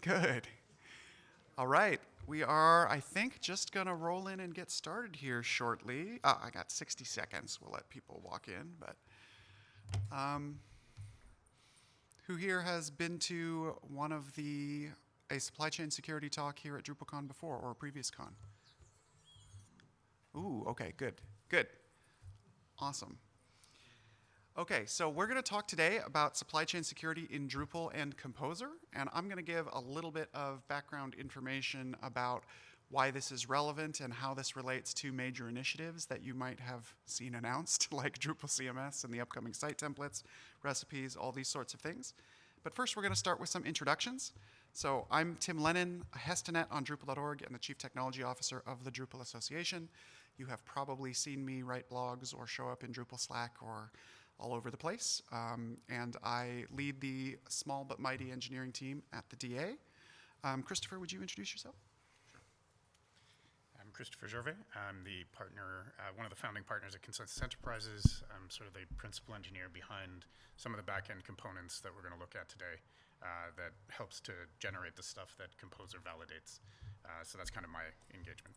Good. All right. We are, I think, just going to roll in and get started here shortly. I got 60 seconds. We'll let people walk in. But who here has been to a supply chain security talk here at DrupalCon before or a previous con? Ooh, okay, good. Good. Awesome. Okay, so we're going to talk today about supply chain security in Drupal and Composer, and I'm going to give a little bit of background information about why this is relevant and how this relates to major initiatives that you might have seen announced, like Drupal CMS and the upcoming site templates, recipes, all these sorts of things. But first, we're going to start with some introductions. So I'm Tim Lennon, a Hestenet on Drupal.org and the Chief Technology Officer of the Drupal Association. You have probably seen me write blogs or show up in Drupal Slack or all over the place, and I lead the small but mighty engineering team at the DA. Christopher, would you introduce yourself? Sure. I'm Christopher Gervais. I'm the partner, one of the founding partners at Consensus Enterprises. I'm sort of the principal engineer behind some of the back-end components that we're going to look at today that helps to generate the stuff that Composer validates. So that's kind of my engagement.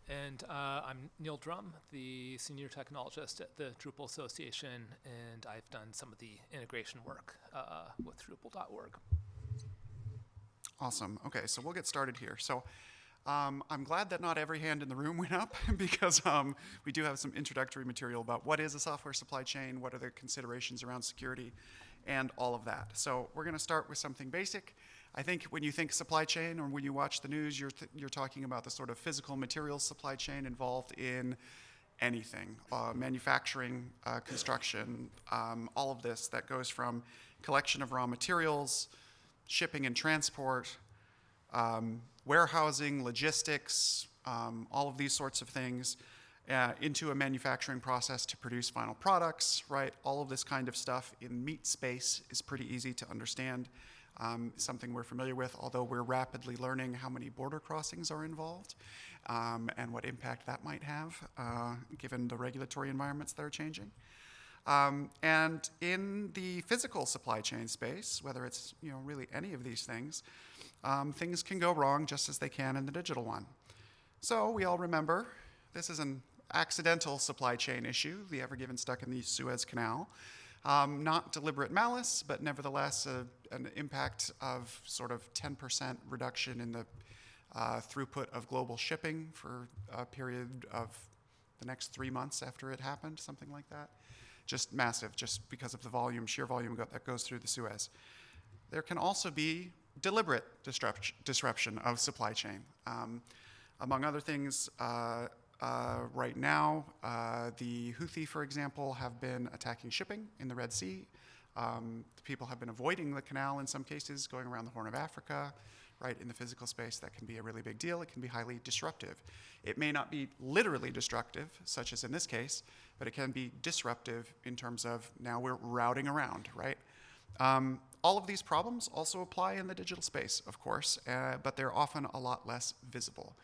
And I'm Neil Drum, the senior technologist at the Drupal Association, and I've done some of the integration work with Drupal.org. Awesome. Okay, so we'll get started here. So I'm glad that not every hand in the room went up because we do have some introductory material about what is a software supply chain, what are the considerations around security, and all of that. So we're going to start with something basic. I think when you think supply chain or when you watch the news, you're talking about the sort of physical materials supply chain involved in anything, manufacturing, construction, all of this that goes from collection of raw materials, shipping and transport, warehousing, logistics, all of these sorts of things into a manufacturing process to produce final products, right? All of this kind of stuff in meat space is pretty easy to understand. Something we're familiar with, although we're rapidly learning how many border crossings are involved and what impact that might have given the regulatory environments that are changing. And in the physical supply chain space, whether it's really any of these things, things can go wrong just as they can in the digital one. So we all remember this is an accidental supply chain issue, the Ever Given stuck in the Suez Canal. Not deliberate malice, but nevertheless an impact of sort of 10% reduction in the throughput of global shipping for a period of the next 3 months after it happened, something like that. Just massive, just because of the volume, sheer volume that goes through the Suez. There can also be deliberate disruption of supply chain. Among other things, right now, the Houthi, for example, have been attacking shipping in the Red Sea. People have been avoiding the canal in some cases, going around the Horn of Africa, right, in the physical space. That can be a really big deal. It can be highly disruptive. It may not be literally destructive, such as in this case, but it can be disruptive in terms of now we're routing around, right? All of these problems also apply in the digital space, of course, but they're often a lot less visible.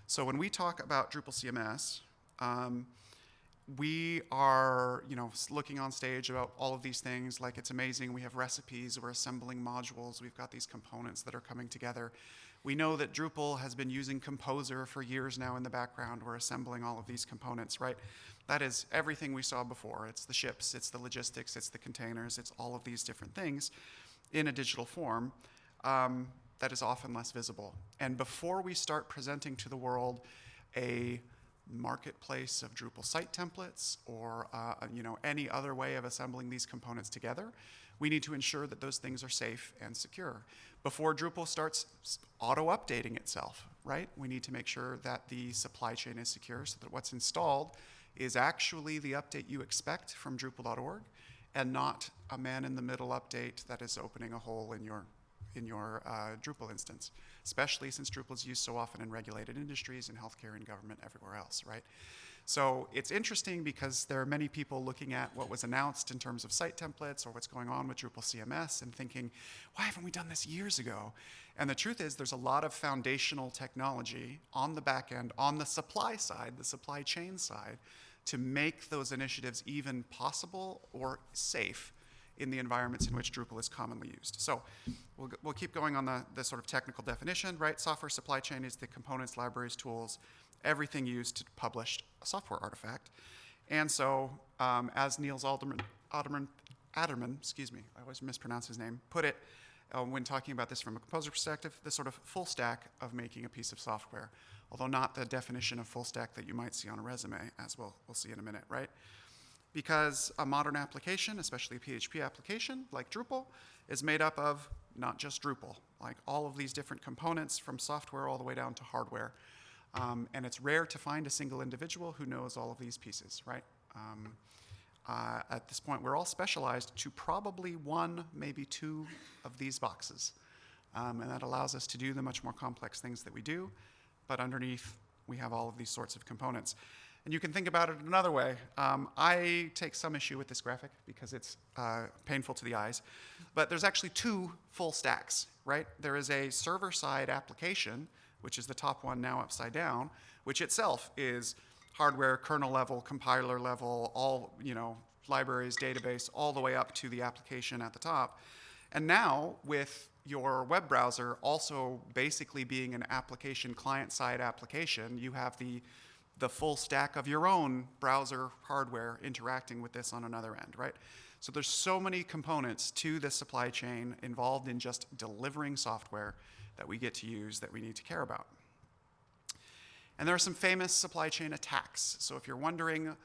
So when we talk about Drupal CMS, we are, looking on stage about all of these things like it's amazing. We have recipes, we're assembling modules, we've got these components that are coming together. We know that Drupal has been using Composer for years now in the background. We're assembling all of these components, right? That is everything we saw before. It's the ships, it's the logistics, it's the containers, it's all of these different things in a digital form. That is often less visible. And before we start presenting to the world a marketplace of Drupal site templates or any other way of assembling these components together, we need to ensure that those things are safe and secure. Before Drupal starts auto-updating itself, right? We need to make sure that the supply chain is secure so that what's installed is actually the update you expect from Drupal.org and not a man-in-the-middle update that is opening a hole in your Drupal instance, especially since Drupal is used so often in regulated industries, in healthcare, and government, everywhere else, right? So it's interesting because there are many people looking at what was announced in terms of site templates or what's going on with Drupal CMS and thinking, why haven't we done this years ago? And the truth is there's a lot of foundational technology on the back end, on the supply side, the supply chain side, to make those initiatives even possible or safe in the environments in which Drupal is commonly used. So we'll keep going on the sort of technical definition, right? Software supply chain is the components, libraries, tools, everything used to publish a software artifact. And so, as Niels Adderman, excuse me, I always mispronounce his name, put it when talking about this from a composer perspective, the sort of full stack of making a piece of software, although not the definition of full stack that you might see on a resume, as we'll see in a minute, right? Because a modern application, especially a PHP application like Drupal, is made up of not just Drupal, like all of these different components from software all the way down to hardware. And it's rare to find a single individual who knows all of these pieces, right? At this point, we're all specialized to probably one, maybe two of these boxes. And that allows us to do the much more complex things that we do. But underneath, we have all of these sorts of components. And you can think about it another way. I take some issue with this graphic because it's painful to the eyes. But there's actually two full stacks, right? There is a server-side application, which is the top one now upside down, which itself is hardware, kernel level, compiler level, all, libraries, database, all the way up to the application at the top. And now, with your web browser also basically being an application, client-side application, you have the full stack of your own browser hardware interacting with this on another end, right? So there's so many components to this supply chain involved in just delivering software that we get to use that we need to care about. And there are some famous supply chain attacks. So if you're wondering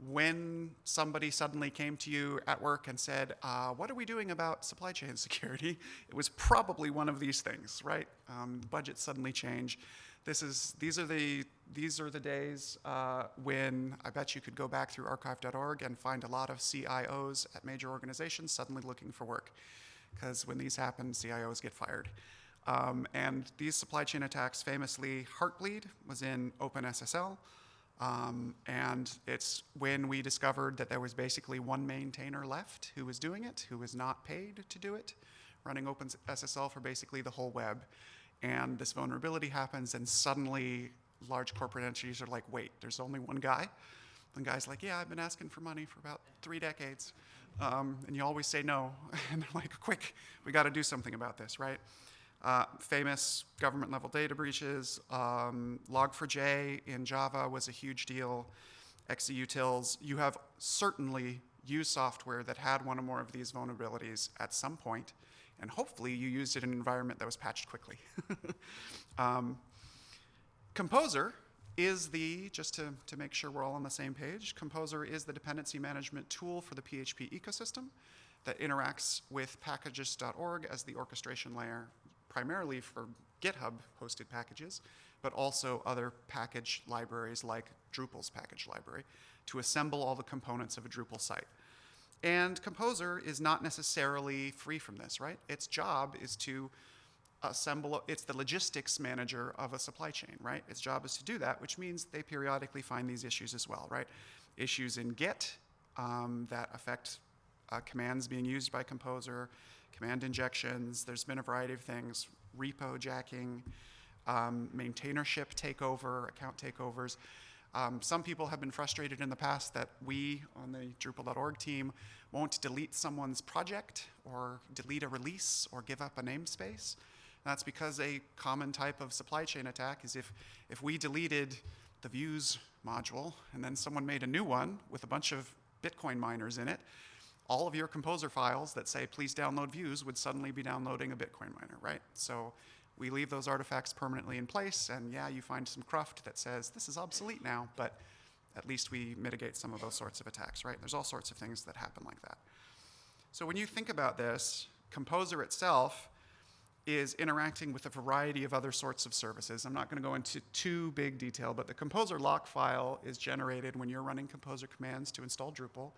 when somebody suddenly came to you at work and said, what are we doing about supply chain security? It was probably one of these things, right? Budgets suddenly change. These are the days when I bet you could go back through archive.org and find a lot of CIOs at major organizations suddenly looking for work. Because when these happen, CIOs get fired. And these supply chain attacks, famously, Heartbleed was in OpenSSL. And it's when we discovered that there was basically one maintainer left who was doing it, who was not paid to do it, running OpenSSL for basically the whole web. And this vulnerability happens, and suddenly large corporate entities are like, wait, there's only one guy? And the guy's like, yeah, I've been asking for money for about 3 decades. And you always say no. And they're like, quick, we got to do something about this, right? Famous government-level data breaches. Log4j in Java was a huge deal. XEutils. You have certainly used software that had one or more of these vulnerabilities at some point, and hopefully you used it in an environment that was patched quickly. Composer is just to make sure we're all on the same page, Composer is the dependency management tool for the PHP ecosystem that interacts with packages.org as the orchestration layer, primarily for GitHub-hosted packages, but also other package libraries like Drupal's package library to assemble all the components of a Drupal site. And Composer is not necessarily free from this, right? Its job is to assemble, it's the logistics manager of a supply chain, right? Its job is to do that, which means they periodically find these issues as well, right? Issues in Git that affect commands being used by Composer, command injections, there's been a variety of things, repo jacking, maintainership takeover, account takeovers. Some people have been frustrated in the past that we on the Drupal.org team won't delete someone's project or delete a release or give up a namespace. That's because a common type of supply chain attack is if we deleted the views module and then someone made a new one with a bunch of Bitcoin miners in it, all of your Composer files that say please download views would suddenly be downloading a Bitcoin miner, right? So we leave those artifacts permanently in place, and yeah, you find some cruft that says this is obsolete now, but at least we mitigate some of those sorts of attacks, right? There's all sorts of things that happen like that. So when you think about this, Composer itself is interacting with a variety of other sorts of services. I'm not going to go into too big detail, but the Composer lock file is generated when you're running Composer commands to install Drupal.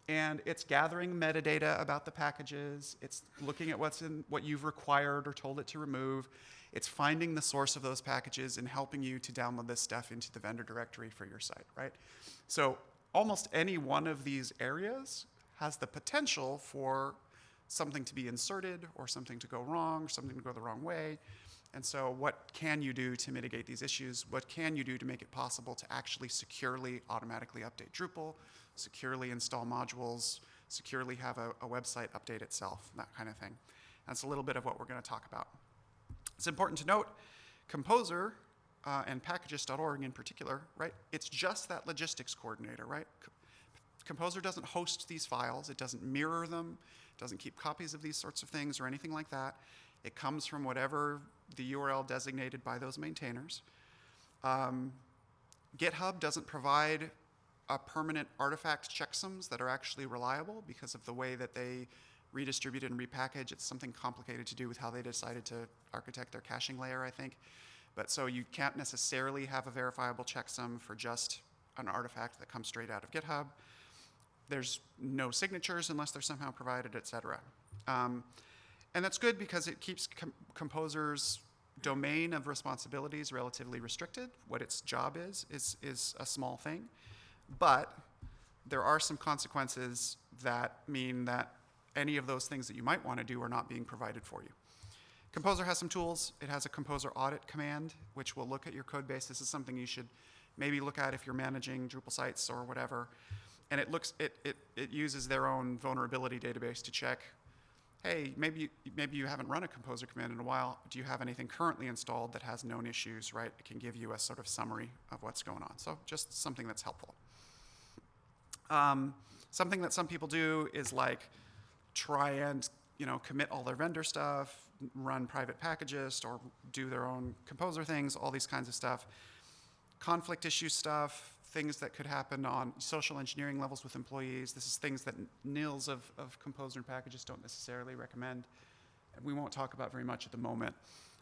And it's gathering metadata about the packages. It's looking at what you've required or told it to remove. It's finding the source of those packages and helping you to download this stuff into the vendor directory for your site, right? So almost any one of these areas has the potential for something to be inserted or something to go wrong, or something to go the wrong way. And so what can you do to mitigate these issues? What can you do to make it possible to actually securely automatically update Drupal, securely install modules, securely have a website update itself, that kind of thing. That's a little bit of what we're going to talk about. It's important to note, Composer and packages.org in particular, right? It's just that logistics coordinator, right? Composer doesn't host these files. It doesn't mirror them. It doesn't keep copies of these sorts of things or anything like that. It comes from whatever the URL designated by those maintainers. GitHub doesn't provide a permanent artifact checksums that are actually reliable because of the way that they redistribute and repackage. It's something complicated to do with how they decided to architect their caching layer, I think. But so you can't necessarily have a verifiable checksum for just an artifact that comes straight out of GitHub. There's no signatures unless they're somehow provided, et cetera. And that's good because it keeps Composer's domain of responsibilities relatively restricted. What its job is a small thing. But there are some consequences that mean that any of those things that you might want to do are not being provided for you. Composer has some tools. It has a Composer audit command, which will look at your code base. This is something you should maybe look at if you're managing Drupal sites or whatever. And it uses their own vulnerability database to check, hey, maybe you haven't run a Composer command in a while. Do you have anything currently installed that has known issues, right? It can give you a sort of summary of what's going on. So just something that's helpful. Something that some people do is like try and commit all their vendor stuff, run private packages, or do their own Composer things, all these kinds of stuff. Conflict issue stuff, things that could happen on social engineering levels with employees. This is things that nils of Composer and packages don't necessarily recommend. We won't talk about very much at the moment.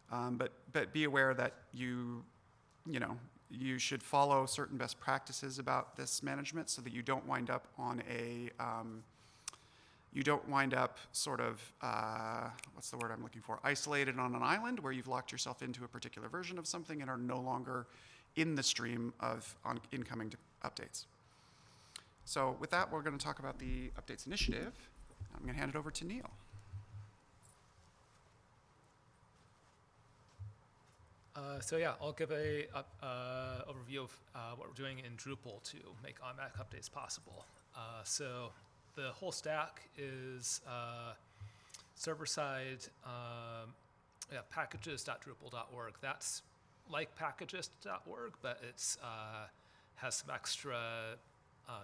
But be aware that you should follow certain best practices about this management so that you don't wind up on sort of, what's the word I'm looking for, isolated on an island where you've locked yourself into a particular version of something and are no longer in the stream of incoming updates. So with that, we're going to talk about the updates initiative. I'm going to hand it over to Neil. So yeah, I'll give a overview of what we're doing in Drupal to make automatic updates possible. So the whole stack is server-side packages.drupal.org. That's like packages.org, but it's has some extra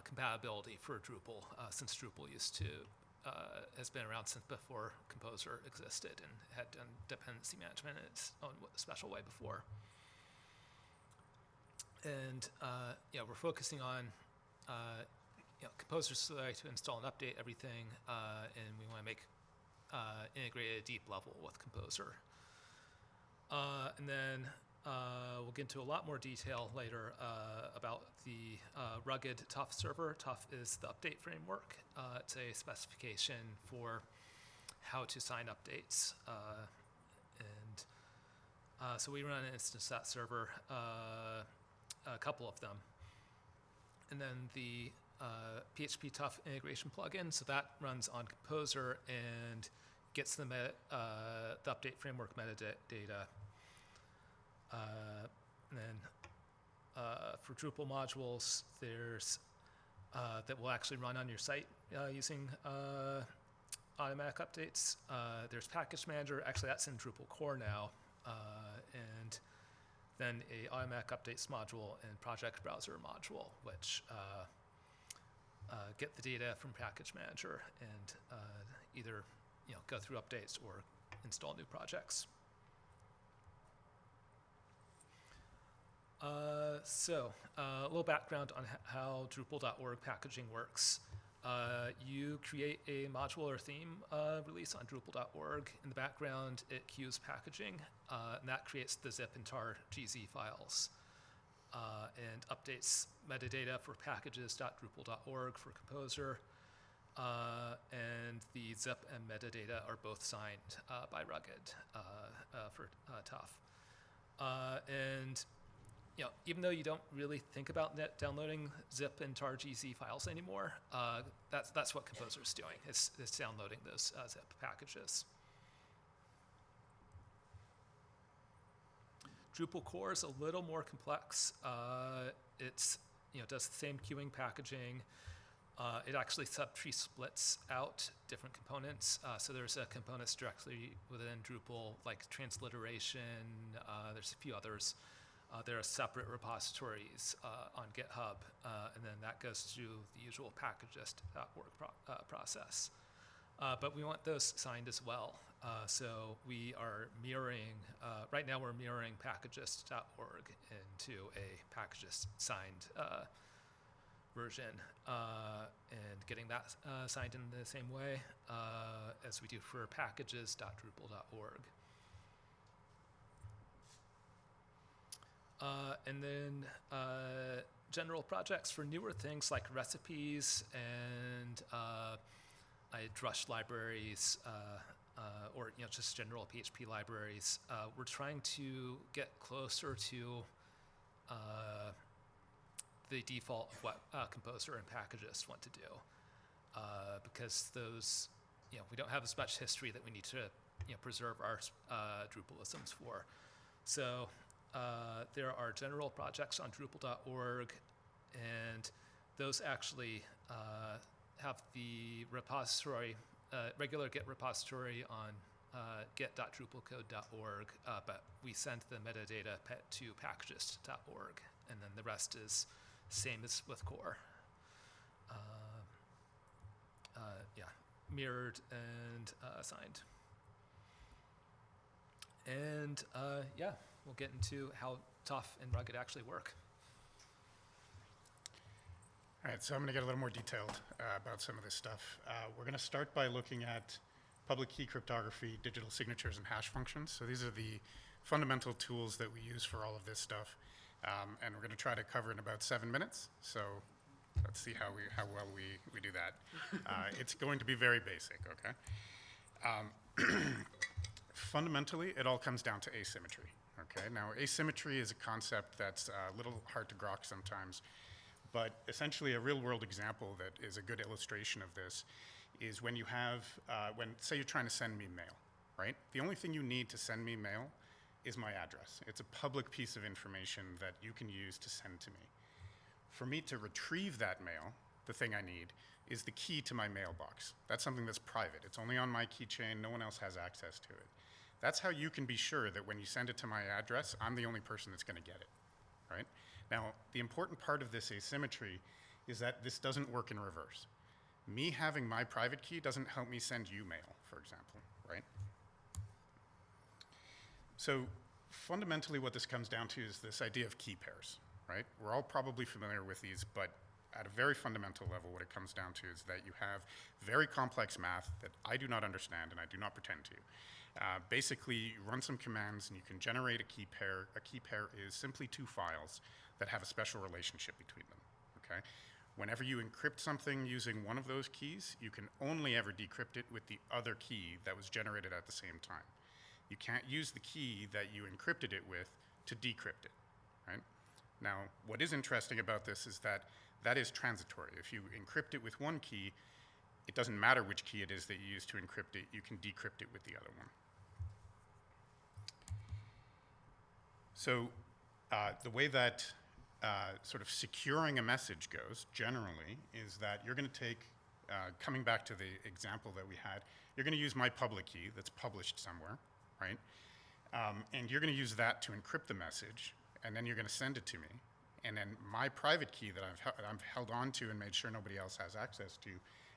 compatibility for Drupal since Drupal has been around since before Composer existed and had done dependency management in its own special way before. And we're focusing on Composer's the way to install and update everything, and we want to make integrated at a deep level with Composer. And then we'll get into a lot more detail later about the rugged Tough server. Tough is the update framework. It's a specification for how to sign updates. So we run an instance of that server, a couple of them. And then the PHP Tough integration plugin, so that runs on Composer and gets the update framework metadata. And then for Drupal modules, there's that will actually run on your site using automatic updates. There's Package Manager. Actually, that's in Drupal core now. And then a automatic updates module and project browser module, which get the data from Package Manager and either go through updates or install new projects. So a little background on how Drupal.org packaging works. You create a module or theme release on Drupal.org. In the background, it queues packaging, and that creates the zip and tar GZ files and updates metadata for packages.drupal.org for Composer. And the zip and metadata are both signed by Rugged for Tough. And even though you don't really think about downloading zip and tar GZ files anymore, that's what Composer is doing. It's downloading those zip packages. Drupal core is a little more complex. It's does the same queuing packaging. It actually subtree splits out different components. So there's components directly within Drupal, like transliteration. There's a few others. There are separate repositories on GitHub, and then that goes through the usual packagist.org process. But we want those signed as well. So we are mirroring, right now we're mirroring packagist.org into a packagist signed version, and getting that signed in the same way as we do for packages.drupal.org. And then general projects for newer things like recipes and Drush libraries, or just general PHP libraries. We're trying to get closer to the default of what Composer and Packagist want to do, because those, we don't have as much history that we need to preserve our Drupalisms for. So there are general projects on Drupal.org, and those actually have the repository, regular Git repository on git.drupalcode.org, but we send the metadata to packagist.org, and then the rest is same as with core. Mirrored and signed. And we'll get into how tough and rugged actually work. All right, so I'm going to get a little more detailed about some of this stuff. We're going to start by looking at public key cryptography, digital signatures, and hash functions. So these are the fundamental tools that we use for all of this stuff. And we're going to try to cover in about 7 minutes. So let's see how well we do that. It's going to be very basic, okay? Fundamentally, it all comes down to asymmetry, okay? Now, asymmetry is a concept that's a little hard to grok sometimes, but essentially a real-world example that is a good illustration of this is when you have, say you're trying to send me mail, right? The only thing you need to send me mail is my address. It's a public piece of information that you can use to send to me. For me to retrieve that mail, the thing I need is the key to my mailbox. That's something that's private. It's only on my keychain. No one else has access to it. That's how you can be sure that when you send it to my address, I'm the only person that's going to get it, right? Now, the important part of this asymmetry is that this doesn't work in reverse. Me having my private key doesn't help me send you mail, for example, right? So fundamentally what this comes down to is this idea of key pairs, right? We're all probably familiar with these, but at a very fundamental level, what it comes down to is that you have very complex math that I do not understand and I do not pretend to. Basically, you run some commands and you can generate a key pair. A key pair is simply two files that have a special relationship between them, okay? Whenever you encrypt something using one of those keys, you can only ever decrypt it with the other key that was generated at the same time. You can't use the key that you encrypted it with to decrypt it, right? Now, what is interesting about this is that that is transitory. If you encrypt it with one key, it doesn't matter which key it is that you use to encrypt it, you can decrypt it with the other one. So the way that sort of securing a message goes generally is that you're going to take, coming back to the example that we had, you're going to use my public key that's published somewhere, right? And you're going to use that to encrypt the message, and then you're going to send it to me. And then my private key that I've held on to and made sure nobody else has access to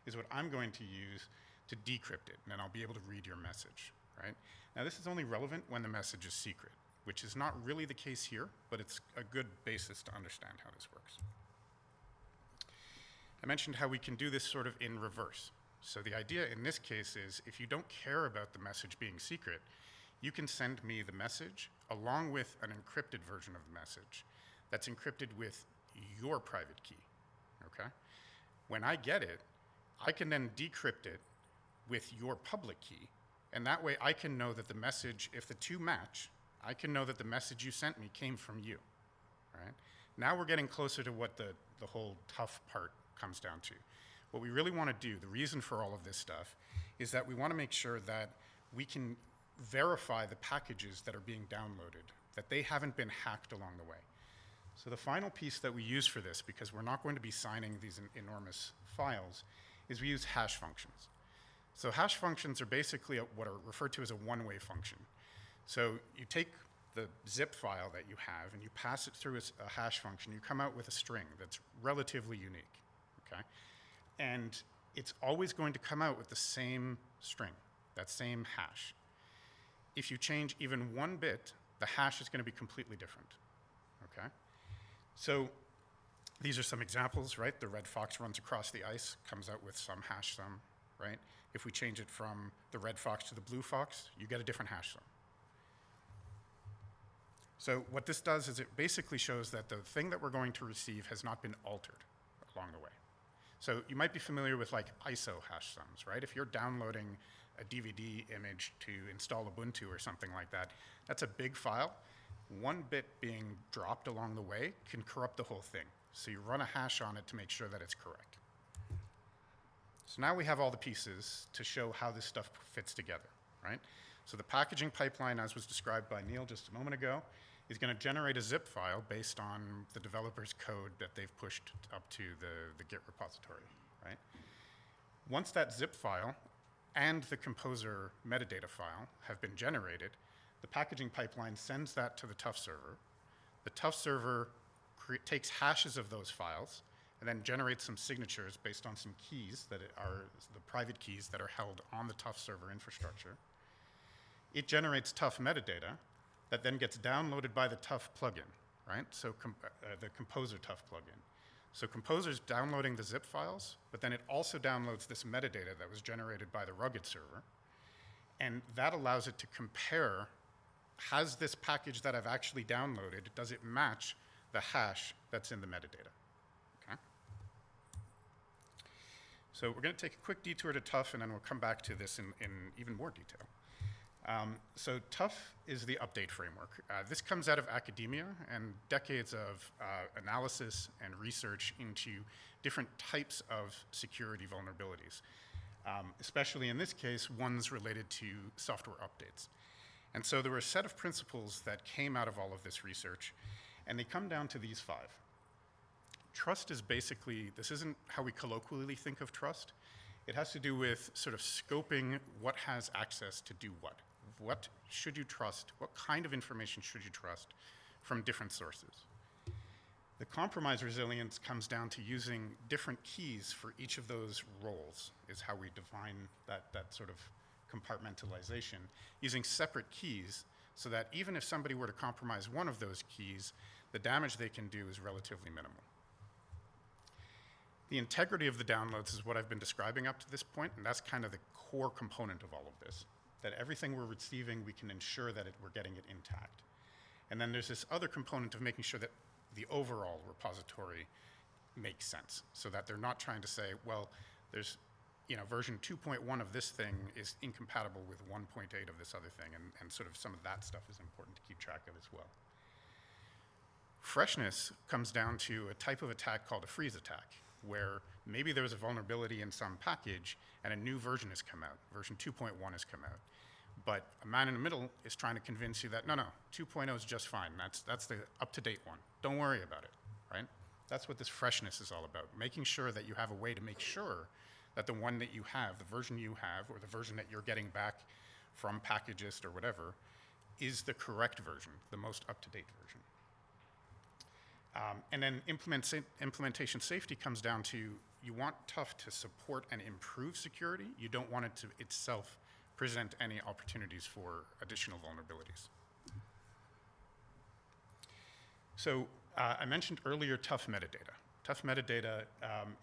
is what I'm going to use to decrypt it, and then I'll be able to read your message, right? Now, this is only relevant when the message is secret, which is not really the case here, but it's a good basis to understand how this works. I mentioned how we can do this sort of in reverse. So the idea in this case is if you don't care about the message being secret, you can send me the message along with an encrypted version of the message that's encrypted with your private key, okay? When I get it, I can then decrypt it with your public key, and that way I can know that the message, if the two match, I can know that the message you sent me came from you, right? Now we're getting closer to what the whole tough part comes down to. What we really want to do, the reason for all of this stuff, is that we want to make sure that we can verify the packages that are being downloaded, that they haven't been hacked along the way. So the final piece that we use for this, because we're not going to be signing these enormous files, is we use hash functions. So hash functions are basically what are referred to as a one-way function. So you take the zip file that you have and you pass it through a hash function, you come out with a string that's relatively unique, okay? And it's always going to come out with the same string, that same hash. If you change even one bit, the hash is going to be completely different, okay? So these are some examples, right? The red fox runs across the ice, comes out with some hash sum, right? If we change it from the red fox to the blue fox, you get a different hash sum. So what this does is it basically shows that the thing that we're going to receive has not been altered along the way. So you might be familiar with like ISO hash sums, right? If you're downloading a DVD image to install Ubuntu or something like that, that's a big file. One bit being dropped along the way can corrupt the whole thing. So you run a hash on it to make sure that it's correct. So now we have all the pieces to show how this stuff fits together, right? So the packaging pipeline, as was described by Neil just a moment ago, is going to generate a zip file based on the developer's code that they've pushed up to the Git repository, right? Once that zip file and the composer metadata file have been generated, the packaging pipeline sends that to the Tuf server. The Tuf server takes hashes of those files and then generates some signatures based on some keys that are the private keys that are held on the Tuf server infrastructure. It generates Tuf metadata that then gets downloaded by the Tuf plugin, right? So the Composer Tuf plugin. So Composer's downloading the zip files, but then it also downloads this metadata that was generated by the Rugged server, and that allows it to compare, has this package that I've actually downloaded, does it match the hash that's in the metadata, okay? So we're gonna take a quick detour to Tuf, and then we'll come back to this in even more detail. So Tuf is the update framework. This comes out of academia and decades of analysis and research into different types of security vulnerabilities, especially in this case, ones related to software updates. And so there were a set of principles that came out of all of this research, and they come down to these 5. Trust is basically, this isn't how we colloquially think of trust. It has to do with sort of scoping what has access to do what. What should you trust? What kind of information should you trust from different sources? The compromise resilience comes down to using different keys for each of those roles, is how we define that sort of compartmentalization, using separate keys so that even if somebody were to compromise one of those keys, the damage they can do is relatively minimal. The integrity of the downloads is what I've been describing up to this point, and that's kind of the core component of all of this. That everything we're receiving, we can ensure that we're getting it intact. And then there's this other component of making sure that the overall repository makes sense, so that they're not trying to say, well, there's, version 2.1 of this thing is incompatible with 1.8 of this other thing, and sort of some of that stuff is important to keep track of as well. Freshness comes down to a type of attack called a freeze attack, where maybe there was a vulnerability in some package and a new version has come out, version 2.1 has come out. But a man in the middle is trying to convince you that, no, 2.0 is just fine. That's the up-to-date one. Don't worry about it, right? That's what this freshness is all about, making sure that you have a way to make sure that the one that you have, the version you have, or the version that you're getting back from Packagist or whatever, is the correct version, the most up-to-date version. And then implementation safety comes down to, you want Tuf to support and improve security. You don't want it to itself present any opportunities for additional vulnerabilities. So I mentioned earlier Tuf metadata. Tuf metadata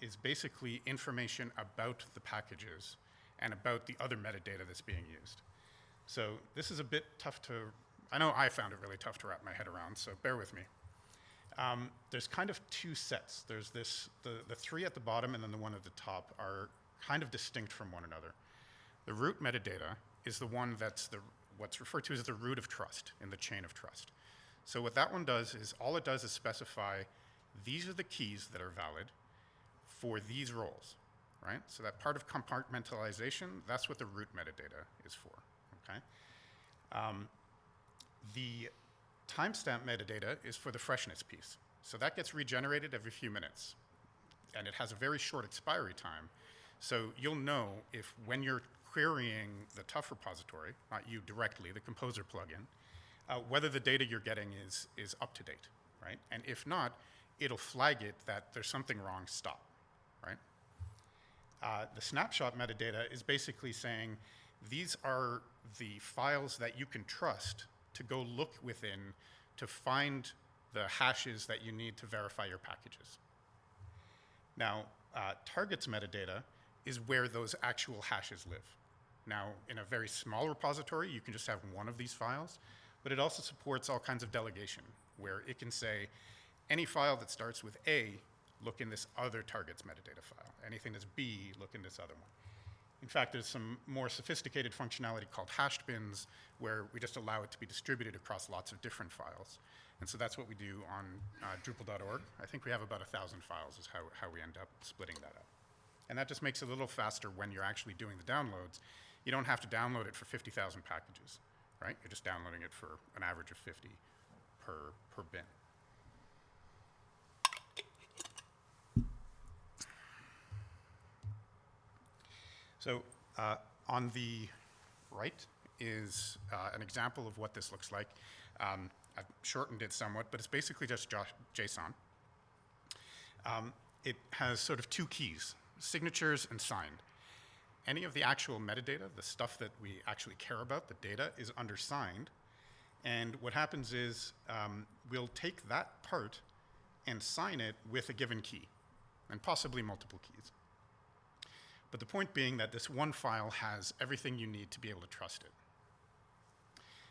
is basically information about the packages and about the other metadata that's being used. So this is a bit tough to, I know I found it really tough to wrap my head around, so bear with me. There's kind of 2 sets. There's the 3 at the bottom and then the one at the top are kind of distinct from one another. The root metadata is the one that's what's referred to as the root of trust in the chain of trust. So what that one does is, all it does is specify, these are the keys that are valid for these roles, right? So that part of compartmentalization, that's what the root metadata is for, okay? The timestamp metadata is for the freshness piece. So that gets regenerated every few minutes. And it has a very short expiry time. So you'll know if when you're querying the Tough repository, not you directly, the Composer plugin, whether the data you're getting is up to date, right? And if not, it'll flag it that there's something wrong, stop, right? The snapshot metadata is basically saying these are the files that you can trust to go look within to find the hashes that you need to verify your packages. Now, targets metadata is where those actual hashes live. Now, in a very small repository, you can just have one of these files, but it also supports all kinds of delegation, where it can say, any file that starts with A, look in this other targets metadata file. Anything that's B, look in this other one. In fact, there's some more sophisticated functionality called hashed bins, where we just allow it to be distributed across lots of different files. And so that's what we do on Drupal.org. I think we have about 1,000 files is how we end up splitting that up. And that just makes it a little faster when you're actually doing the downloads. You don't have to download it for 50,000 packages, right? You're just downloading it for an average of 50 per bin. So on the right is an example of what this looks like. I've shortened it somewhat, but it's basically just JSON. It has sort of two keys, signatures and signed. Any of the actual metadata, the stuff that we actually care about, the data, is undersigned. And what happens is we'll take that part and sign it with a given key, and possibly multiple keys. But the point being that this one file has everything you need to be able to trust it.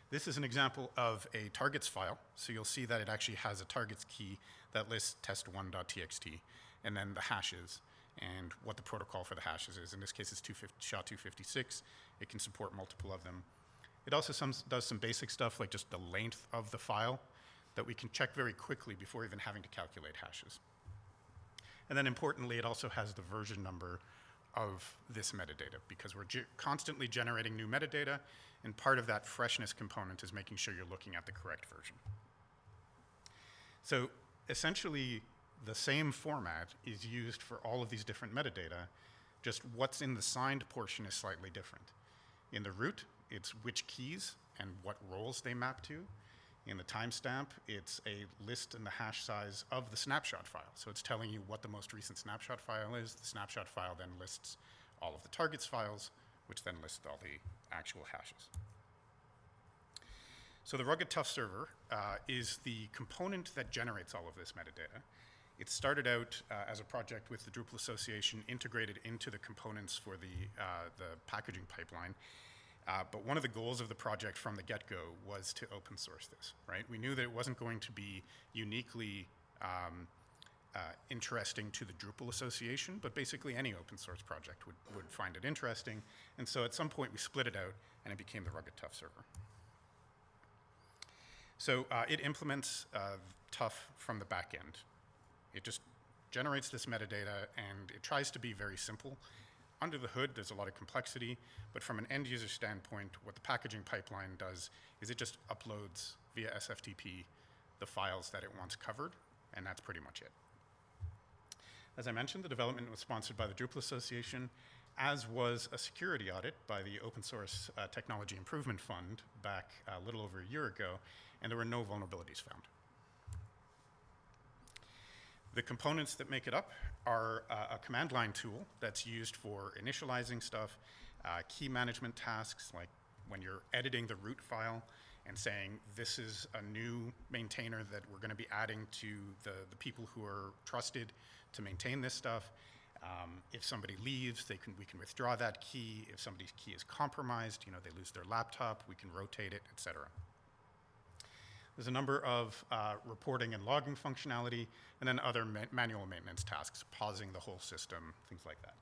This is an example of a targets file. So you'll see that it actually has a targets key that lists test1.txt, and then the hashes and what the protocol for the hashes is. In this case, it's SHA-256. It can support multiple of them. It also does some basic stuff like just the length of the file that we can check very quickly before even having to calculate hashes. And then importantly, it also has the version number of this metadata, because we're constantly generating new metadata, and part of that freshness component is making sure you're looking at the correct version. So essentially, the same format is used for all of these different metadata, just what's in the signed portion is slightly different. In the root, it's which keys and what roles they map to. In the timestamp, it's a list and the hash size of the snapshot file. So it's telling you what the most recent snapshot file is. The snapshot file then lists all of the targets files, which then lists all the actual hashes. So the Rugged Tough server is the component that generates all of this metadata. It started out as a project with the Drupal Association, integrated into the components for the packaging pipeline. But one of the goals of the project from the get-go was to open source this, right? We knew that it wasn't going to be uniquely interesting to the Drupal Association, but basically any open source project would find it interesting. And so at some point we split it out and it became the Rugged Tough server. So it implements Tough from the back end. It just generates this metadata and it tries to be very simple. Under the hood, there's a lot of complexity, but from an end user standpoint, what the packaging pipeline does is it just uploads via SFTP the files that it wants covered, and that's pretty much it. As I mentioned, the development was sponsored by the Drupal Association, as was a security audit by the Open Source Technology Improvement Fund back a little over a year ago, and there were no vulnerabilities found. The components that make it up are a command line tool that's used for initializing stuff, key management tasks, like when you're editing the root file and saying this is a new maintainer that we're going to be adding to the people who are trusted to maintain this stuff. If somebody leaves, we can withdraw that key. If somebody's key is compromised, they lose their laptop, we can rotate it, etc. There's a number of reporting and logging functionality, and then other manual maintenance tasks, pausing the whole system, things like that.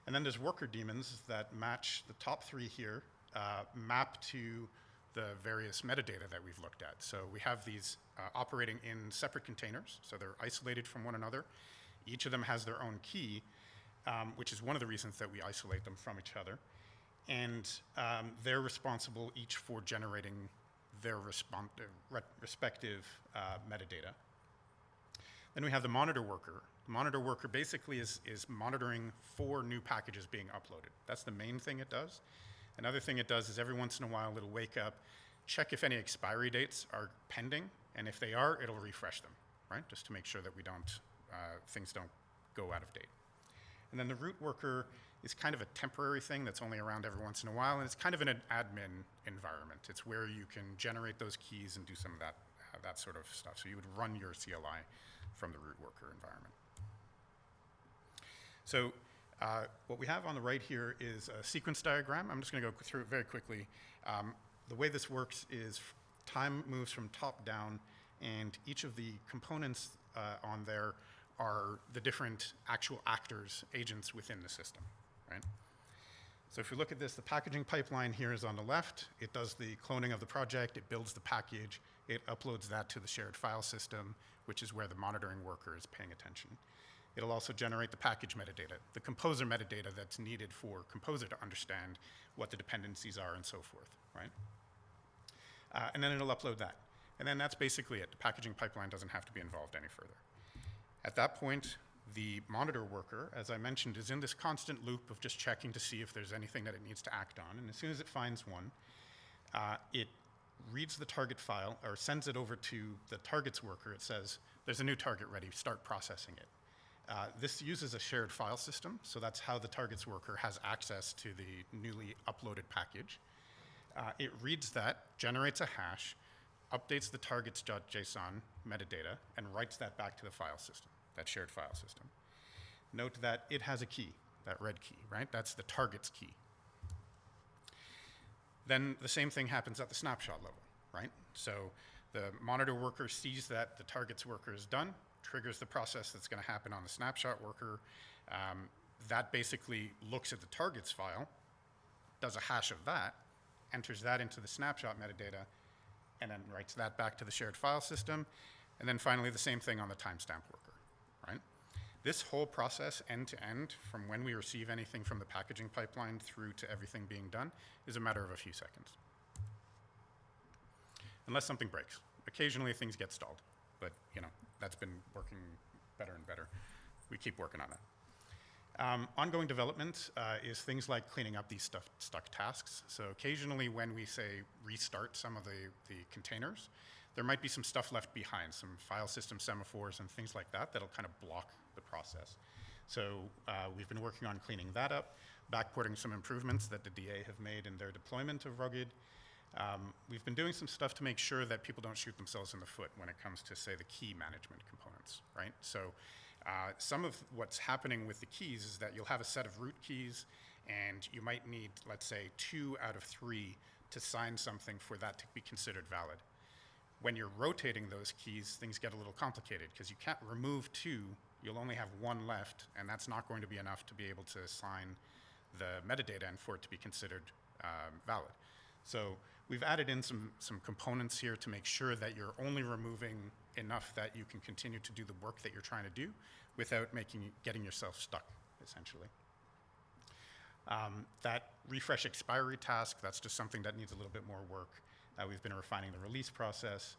And then there's worker daemons that match the top three here, map to the various metadata that we've looked at. So we have these operating in separate containers, so they're isolated from one another. Each of them has their own key, which is one of the reasons that we isolate them from each other. And they're responsible each for generating their respective metadata. Then we have the monitor worker. The monitor worker basically is monitoring for new packages being uploaded. That's the main thing it does. Another thing it does is every once in a while it'll wake up, check if any expiry dates are pending, and if they are, it'll refresh them, right? Just to make sure that we don't, things don't go out of date. And then the root worker is kind of a temporary thing that's only around every once in a while, and it's kind of an admin environment. It's where you can generate those keys and do some of that sort of stuff. So you would run your CLI from the root worker environment. So what we have on the right here is a sequence diagram. I'm just going to go through it very quickly. The way this works is time moves from top down, and each of the components on there are the different actual actors, agents within the system, right? So if you look at this, the packaging pipeline here is on the left. It does the cloning of the project. It builds the package. It uploads that to the shared file system, which is where the monitoring worker is paying attention. It'll also generate the package metadata, the composer metadata that's needed for composer to understand what the dependencies are and so forth, right? And then it'll upload that. And then that's basically it. The packaging pipeline doesn't have to be involved any further. At that point, the monitor worker, as I mentioned, is in this constant loop of just checking to see if there's anything that it needs to act on. And as soon as it finds one, it reads the target file or sends it over to the targets worker. It says, there's a new target ready, start processing it. This uses a shared file system, so that's how the targets worker has access to the newly uploaded package. It reads that, generates a hash, updates the targets.json metadata, and writes that back to the file system, that shared file system. Note that it has a key, that red key, right? That's the target's key. Then the same thing happens at the snapshot level, right? So the monitor worker sees that the targets worker is done, triggers the process that's going to happen on the snapshot worker. That basically looks at the targets file, does a hash of that, enters that into the snapshot metadata, and then writes that back to the shared file system. And then finally, the same thing on the timestamp worker, right? This whole process, end to end, from when we receive anything from the packaging pipeline through to everything being done, is a matter of a few seconds. Unless something breaks. Occasionally, things get stalled. But, you know, that's been working better and better. We keep working on that. Ongoing development is things like cleaning up these stuck tasks. So occasionally when we say restart some of the containers, there might be some stuff left behind, some file system semaphores and things like that that'll kind of block the process. So we've been working on cleaning that up, backporting some improvements that the DA have made in their deployment of Rugged. We've been doing some stuff to make sure that people don't shoot themselves in the foot when it comes to, say, the key management components, right? So some of what's happening with the keys is that you'll have a set of root keys, and you might need, let's say, 2 out of 3 to sign something for that to be considered valid. When you're rotating those keys, things get a little complicated because you can't remove 2, you'll only have 1 left, and that's not going to be enough to be able to assign the metadata and for it to be considered valid. So we've added in some components here to make sure that you're only removing enough that you can continue to do the work that you're trying to do without getting yourself stuck, essentially. That refresh expiry task, that's just something that needs a little bit more work. We've been refining the release process.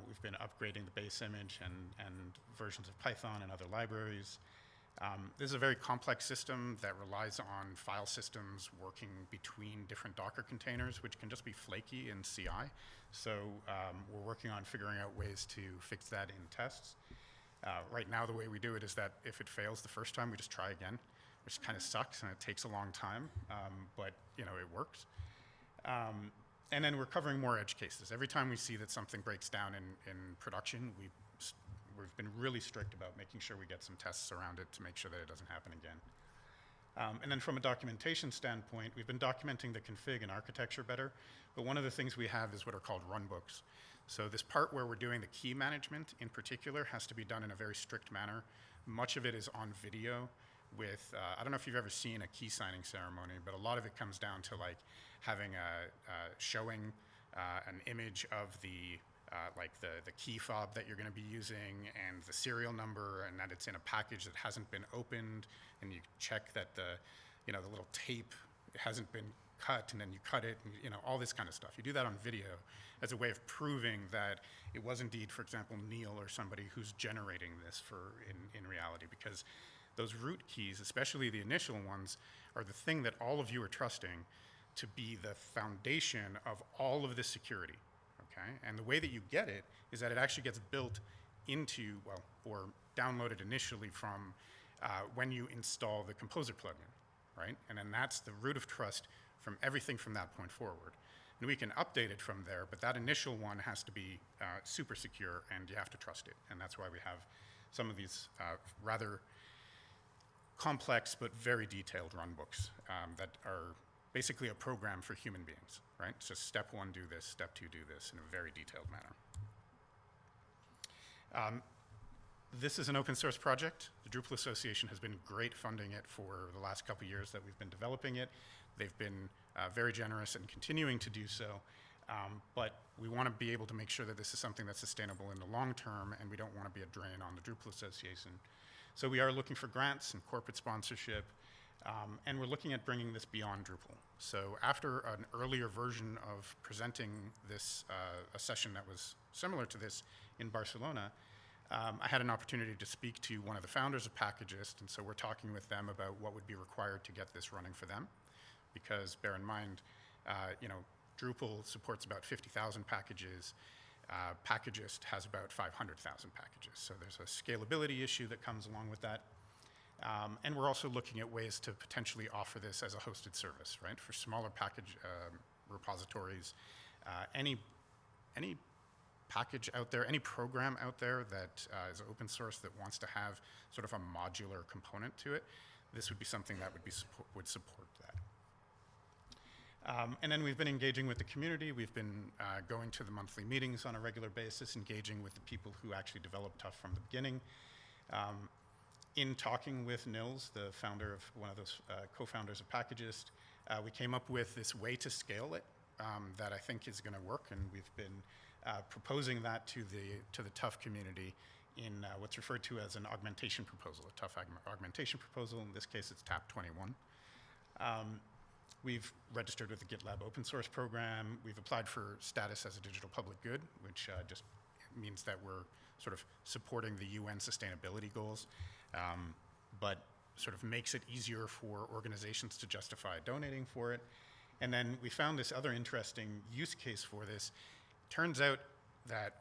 We've been upgrading the base image and versions of Python and other libraries. This is a very complex system that relies on file systems working between different Docker containers, which can just be flaky in CI. So we're working on figuring out ways to fix that in tests. Right now, the way we do it is that if it fails the first time, we just try again, which kind of sucks and it takes a long time, but you know, it works. And then we're covering more edge cases. Every time we see that something breaks down in production, we've been really strict about making sure we get some tests around it to make sure that it doesn't happen again. And then from a documentation standpoint, we've been documenting the config and architecture better, but one of the things we have is what are called runbooks. So this part where we're doing the key management in particular has to be done in a very strict manner. Much of it is on video with, I don't know if you've ever seen a key signing ceremony, but a lot of it comes down to like having showing an image of the key fob that you're going to be using and the serial number, and that it's in a package that hasn't been opened, and you check that the little tape hasn't been cut, and then you cut it, and, you know, all this kind of stuff. You do that on video as a way of proving that it was indeed, for example, Neil or somebody who's generating this in reality, because those root keys, especially the initial ones, are the thing that all of you are trusting to be the foundation of all of this security, okay? And the way that you get it is that it actually gets built into, well, or downloaded initially from when you install the Composer plugin, right? And then that's the root of trust from everything from that point forward. And we can update it from there, but that initial one has to be super secure, and you have to trust it. And that's why we have some of these rather complex but very detailed runbooks that are basically a program for human beings, right? So step 1, do this, step 2, do this in a very detailed manner. This is an open source project. The Drupal Association has been great funding it for the last couple years that we've been developing it. They've been very generous and continuing to do so, but we want to be able to make sure that this is something that's sustainable in the long term, and we don't want to be a drain on the Drupal Association. So we are looking for grants and corporate sponsorship, and we're looking at bringing this beyond Drupal. So after an earlier version of presenting this, a session that was similar to this in Barcelona, I had an opportunity to speak to one of the founders of Packagist, and so we're talking with them about what would be required to get this running for them. Because bear in mind, you know, Drupal supports about 50,000 packages. Packagist has about 500,000 packages. So there's a scalability issue that comes along with that. And we're also looking at ways to potentially offer this as a hosted service, right? For smaller package repositories, any package out there, any program out there that is open source that wants to have sort of a modular component to it, this would be something that would support that. And then we've been engaging with the community. We've been going to the monthly meetings on a regular basis, engaging with the people who actually developed Tough from the beginning. In talking with Nils, the founder of one of those co-founders of Packagist, we came up with this way to scale it that I think is going to work, and we've been proposing that to the Tough community in what's referred to as an augmentation proposal, a Tough augmentation proposal. In this case, it's TAP 21. We've registered with the GitLab open source program. We've applied for status as a digital public good, which just means that we're sort of supporting the UN sustainability goals, but sort of makes it easier for organizations to justify donating for it. And then we found this other interesting use case for this. Turns out that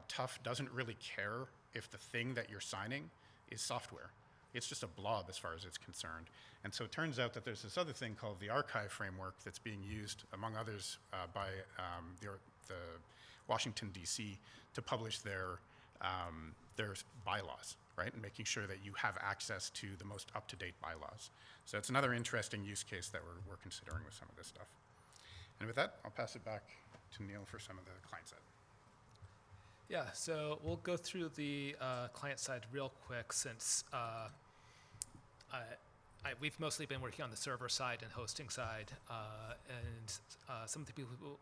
Tough doesn't really care if the thing that you're signing is software. It's just a blob as far as it's concerned. And so it turns out that there's this other thing called the archive framework that's being used, among others, by the Washington, D.C. to publish their bylaws, right? And making sure that you have access to the most up-to-date bylaws. So it's another interesting use case that we're considering with some of this stuff. And with that, I'll pass it back to Neil for some of the client side. Yeah, so we'll go through the client side real quick since we've mostly been working on the server side and hosting side, and some of the people who,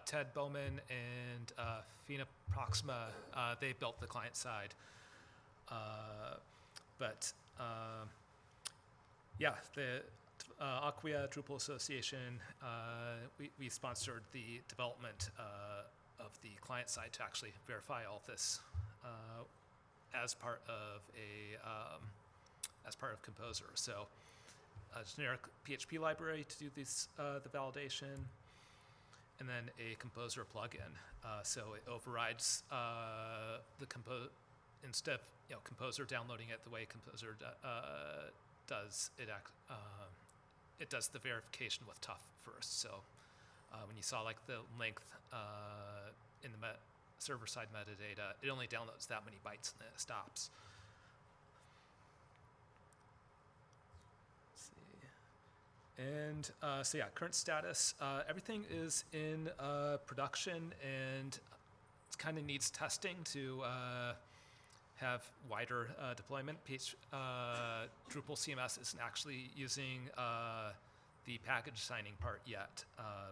Ted Bowman and Fina Proxima, they built the client side. Yeah, the Acquia Drupal Association, we sponsored the development of the client side to actually verify all of this as part of Composer. So a generic PHP library to do this, the validation, and then a Composer plugin. So it overrides instead of Composer downloading it the way Composer does, it does the verification with Tough first. So when you saw like the length in the server-side metadata, it only downloads that many bytes and then it stops. Let's see. And so yeah, current status, everything is in production, and it kind of needs testing to have wider deployment. Drupal CMS isn't actually using the package signing part yet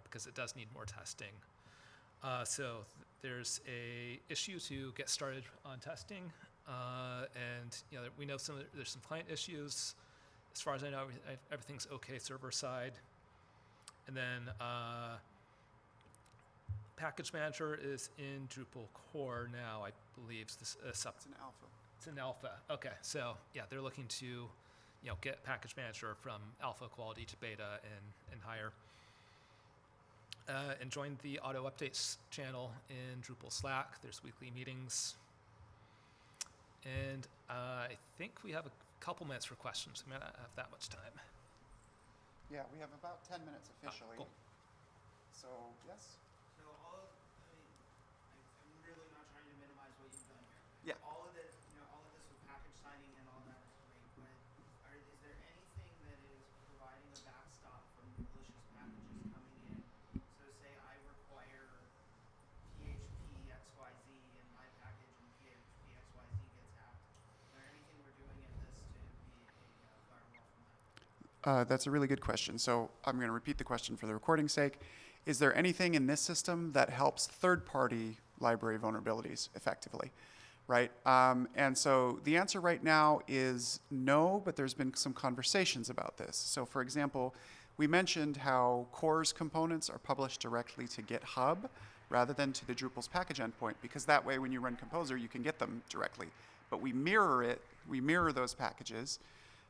because it does need more testing. So there's a issue to get started on testing, and we know there's some client issues. As far as I know, everything's okay server side, And then Package Manager is in Drupal core now, I believe. It's an alpha. It's an alpha. Okay, so yeah, they're looking to, get Package Manager from alpha quality to beta and higher. And join the auto updates channel in Drupal Slack. There's weekly meetings. And I think we have a couple minutes for questions. We might not have that much time. Yeah, we have about 10 minutes officially. Cool. So, yes? So I'm really not trying to minimize what you've done here. Yeah. All of this with package signing and all that is great, but is there anything that is providing a backstop from malicious packages coming in? So say I require PHP XYZ in my package and PHP XYZ gets hacked. Is there anything we're doing in this to be a firewall from that? That's a really good question. So I'm going to repeat the question for the recording's sake. Is there anything in this system that helps third-party library vulnerabilities effectively, right? And so the answer right now is no, but there's been some conversations about this. So for example, we mentioned how CORE's components are published directly to GitHub rather than to the Drupal's package endpoint, because that way when you run Composer, you can get them directly. But we mirror those packages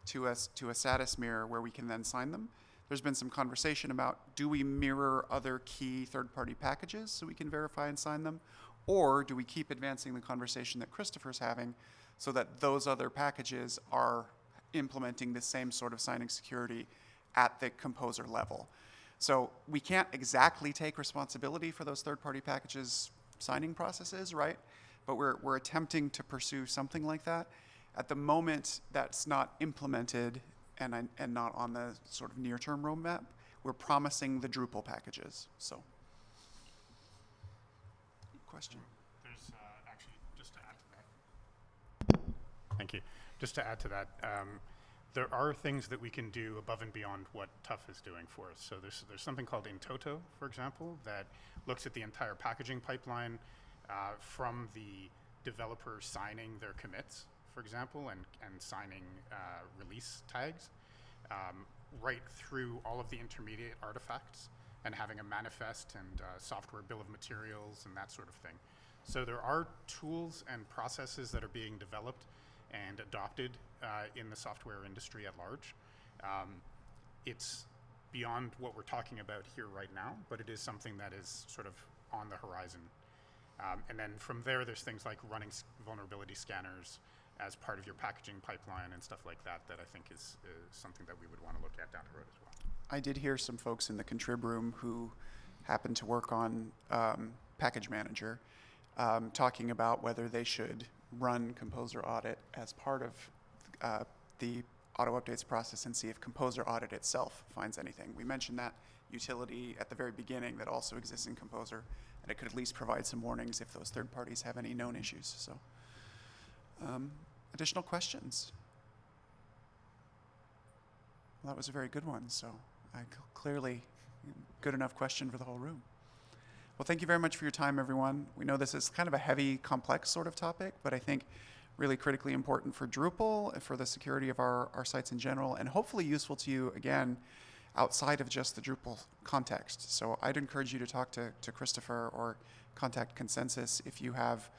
to a status mirror where we can then sign them. There's been some conversation about, do we mirror other key third-party packages so we can verify and sign them? Or do we keep advancing the conversation that Christopher's having so that those other packages are implementing the same sort of signing security at the Composer level? So we can't exactly take responsibility for those third-party packages signing processes, right? But we're attempting to pursue something like that. At the moment, that's not implemented and not on the sort of near-term roadmap. We're promising the Drupal packages. So, question? There's actually, just to add to that. Thank you. Just to add to that, there are things that we can do above and beyond what Tough is doing for us. So there's something called Intoto, for example, that looks at the entire packaging pipeline from the developer signing their commits, for example, and signing release tags, right through all of the intermediate artifacts and having a manifest and software bill of materials and that sort of thing. So there are tools and processes that are being developed and adopted in the software industry at large. It's beyond what we're talking about here right now, but it is something that is sort of on the horizon. And then from there, there's things like running vulnerability scanners as part of your packaging pipeline and stuff like that, that I think is something that we would want to look at down the road as well. I did hear some folks in the contrib room who happen to work on Package Manager talking about whether they should run Composer Audit as part of the auto updates process and see if Composer Audit itself finds anything. We mentioned that utility at the very beginning that also exists in Composer, and it could at least provide some warnings if those third parties have any known issues. So, additional questions? Well, that was a very good one, so clearly good enough question for the whole room. Well, thank you very much for your time, everyone. We know this is kind of a heavy, complex sort of topic, but I think really critically important for Drupal, for the security of our sites in general, and hopefully useful to you, again, outside of just the Drupal context. So I'd encourage you to talk to Christopher or contact Consensus if you have,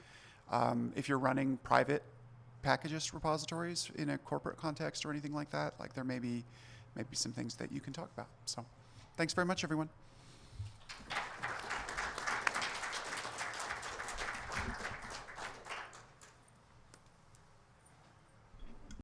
if you're running private packages repositories in a corporate context or anything like that. Like there may be some things that you can talk about. So thanks very much, everyone.